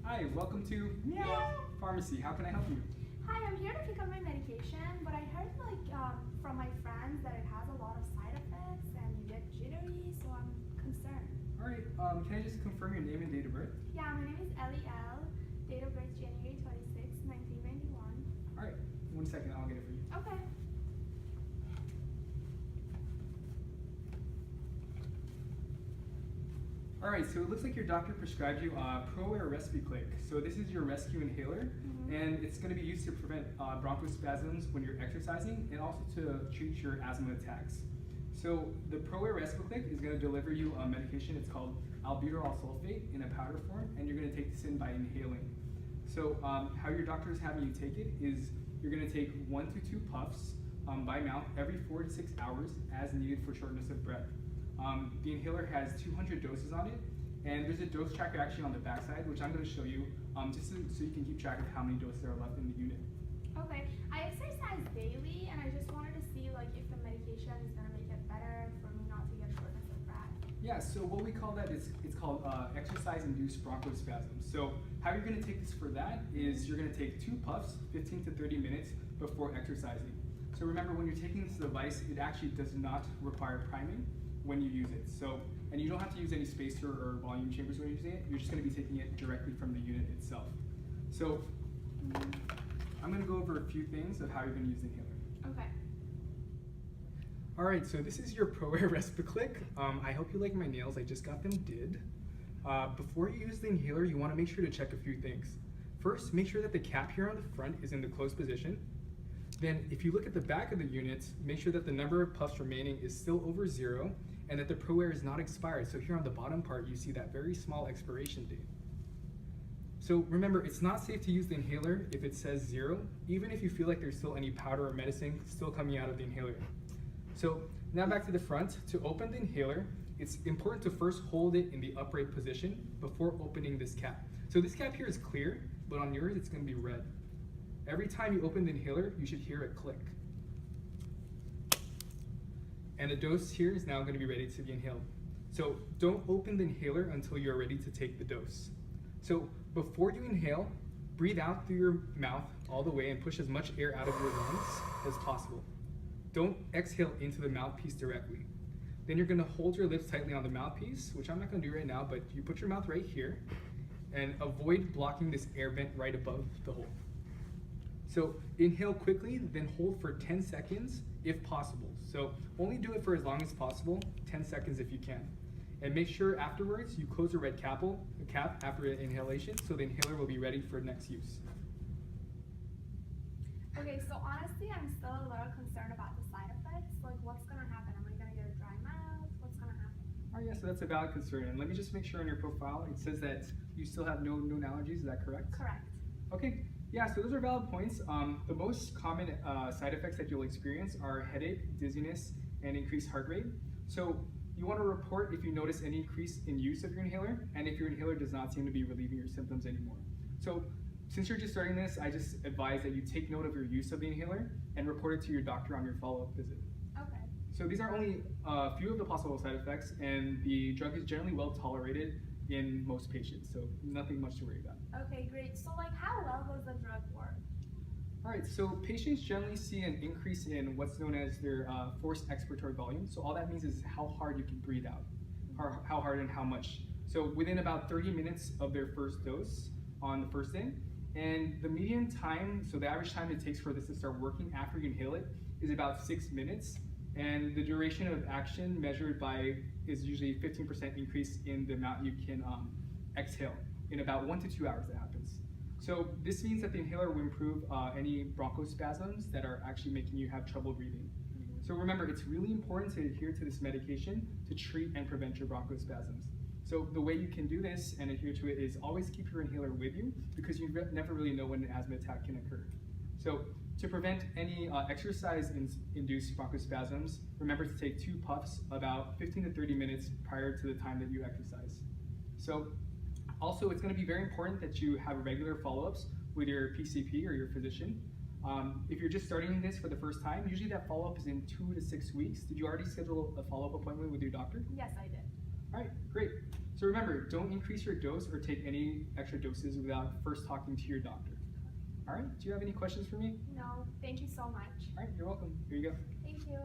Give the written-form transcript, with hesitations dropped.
Hi, welcome to Pharmacy. How can I help you? Hi, I'm here to pick up my medication, but I heard from my friends that it has a lot of side effects and you get jittery, so I'm concerned. All right, can I just confirm your name and date of birth? Yeah, my name is Ellie L. Date of birth January 26, 1991. All right, 1 second, I'll get it for you. Okay. All right, so it looks like your doctor prescribed you Proair Respiclick. So this is your rescue inhaler, and it's going to be used to prevent bronchospasms when you're exercising, and also to treat your asthma attacks. So the Proair Respiclick is going to deliver you a medication. It's called albuterol sulfate in a powder form, and you're going to take this in by inhaling. So how your doctor is having you take it is you're going to take 1 to 2 puffs by mouth every 4 to 6 hours as needed for shortness of breath. The inhaler has 200 doses on it, and there's a dose tracker actually on the back side, which I'm going to show you just so you can keep track of how many doses are left in the unit. Okay, I exercise daily, and I just wanted to see if the medication is going to make it better for me not to get shortness of breath. Yeah, so what we call that is it's called exercise-induced bronchospasms. So how you're going to take this for that is you're going to take 2 puffs, 15 to 30 minutes before exercising. So remember, when you're taking this device, it actually does not require priming when you use it. So, and you don't have to use any spacer or volume chambers when you're using it. You're just going to be taking it directly from the unit itself. So I'm going to go over a few things of how you're going to use the inhaler. Okay. All right, so this is your Proair Respiclick. I hope you like my nails. I just got them did. Before you use the inhaler, you want to make sure to check a few things. First, make sure that the cap here on the front is in the closed position. Then, if you look at the back of the unit, make sure that the number of puffs remaining is still over 0 and that the Proair is not expired. So here on the bottom part, you see that very small expiration date. So remember, it's not safe to use the inhaler if it says 0, even if you feel like there's still any powder or medicine still coming out of the inhaler. So now back to the front. To open the inhaler, it's important to first hold it in the upright position before opening this cap. So this cap here is clear, but on yours it's going to be red. Every time you open the inhaler, you should hear it click. And the dose here is now going to be ready to be inhaled. So don't open the inhaler until you're ready to take the dose. So before you inhale, breathe out through your mouth all the way and push as much air out of your lungs as possible. Don't exhale into the mouthpiece directly. Then you're going to hold your lips tightly on the mouthpiece, which I'm not going to do right now, but you put your mouth right here and avoid blocking this air vent right above the hole. So inhale quickly, then hold for 10 seconds if possible. So only do it for as long as possible, 10 seconds if you can. And make sure afterwards you close the red cap after inhalation so the inhaler will be ready for next use. Okay, so honestly, I'm still a little concerned about the side effects. What's going to happen? Am I going to get a dry mouth? What's going to happen? Oh yeah, so that's a valid concern. And let me just make sure on your profile, it says that you still have no known allergies, is that correct? Correct. Okay, yeah, so those are valid points. The most common side effects that you'll experience are headache, dizziness, and increased heart rate. So you want to report if you notice any increase in use of your inhaler, and if your inhaler does not seem to be relieving your symptoms anymore. So since you're just starting this, I just advise that you take note of your use of the inhaler and report it to your doctor on your follow-up visit. Okay. So these are only a few of the possible side effects, and the drug is generally well tolerated in most patients, so nothing much to worry about. Okay, great. So how well does the drug work? All right, so patients generally see an increase in what's known as their forced expiratory volume. So all that means is how hard you can breathe out, or how hard and how much. So within about 30 minutes of their first dose on the first day, and the median time, so the average time it takes for this to start working after you inhale it is about 6 minutes. And the duration of action measured by is usually 15% increase in the amount you can exhale. In about 1 to 2 hours that happens. So this means that the inhaler will improve any bronchospasms that are actually making you have trouble breathing. So remember, it's really important to adhere to this medication to treat and prevent your bronchospasms. So the way you can do this and adhere to it is always keep your inhaler with you, because you never really know when an asthma attack can occur. So to prevent any exercise-induced bronchospasms, remember to take 2 puffs about 15 to 30 minutes prior to the time that you exercise. So also, it's going to be very important that you have regular follow-ups with your PCP or your physician. If you're just starting this for the first time, usually that follow-up is in 2 to 6 weeks. Did you already schedule a follow-up appointment with your doctor? Yes, I did. All right, great. So remember, don't increase your dose or take any extra doses without first talking to your doctor. All right, do you have any questions for me? No, thank you so much. All right, you're welcome. Here you go. Thank you.